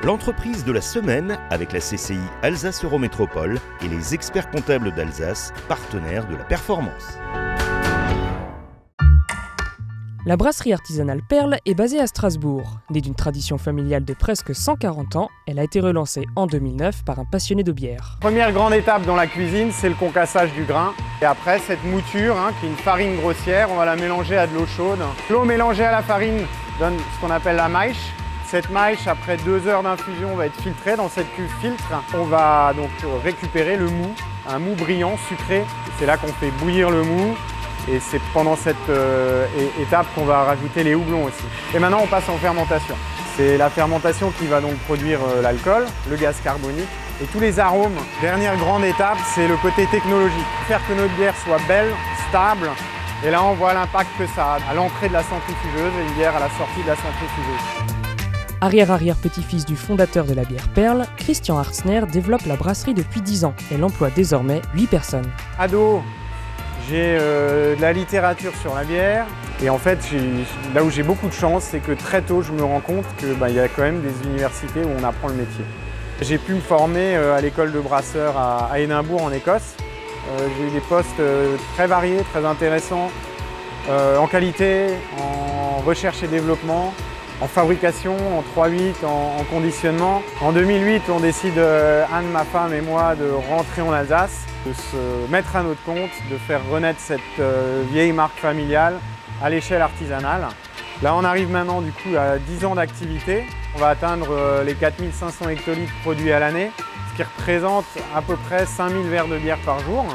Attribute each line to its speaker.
Speaker 1: L'entreprise de la semaine avec la CCI Alsace Eurométropole et les experts comptables d'Alsace, partenaires de la performance.
Speaker 2: La brasserie artisanale Perle est basée à Strasbourg. Née d'une tradition familiale de presque 140 ans, elle a été relancée en 2009 par un passionné de bière.
Speaker 3: Première grande étape dans la cuisine, c'est le concassage du grain. Et après, cette mouture, qui est une farine grossière, on va la mélanger à de l'eau chaude. L'eau mélangée à la farine donne ce qu'on appelle la maïche. Cette maïche, après 2 heures d'infusion, va être filtrée dans cette cuve filtre. On va donc récupérer le mou, un mou brillant, sucré. C'est là qu'on fait bouillir le mou. Et c'est pendant cette étape qu'on va rajouter les houblons aussi. Et maintenant, on passe en fermentation. C'est la fermentation qui va donc produire l'alcool, le gaz carbonique et tous les arômes. Dernière grande étape, c'est le côté technologique. Faire que notre bière soit belle, stable. Et là, on voit l'impact que ça a à l'entrée de la centrifugeuse et une bière à la sortie de la centrifugeuse.
Speaker 2: Arrière-arrière-petit-fils du fondateur de la bière Perle, Christian Hartzner développe la brasserie depuis 10 ans. Elle emploie désormais 8 personnes.
Speaker 3: Ado, j'ai de la littérature sur la bière et en fait, là où j'ai beaucoup de chance, c'est que très tôt, je me rends compte qu'il y a quand même des universités où on apprend le métier. J'ai pu me former à l'école de brasseur à Édimbourg en Écosse. J'ai eu des postes très variés, très intéressants, en qualité, en recherche et développement, en fabrication, en 3-8, en conditionnement. En 2008, on décide, Anne, ma femme et moi, de rentrer en Alsace, de se mettre à notre compte, de faire renaître cette vieille marque familiale à l'échelle artisanale. Là, on arrive maintenant du coup à 10 ans d'activité. On va atteindre les 4500 hectolitres produits à l'année, ce qui représente à peu près 5000 verres de bière par jour.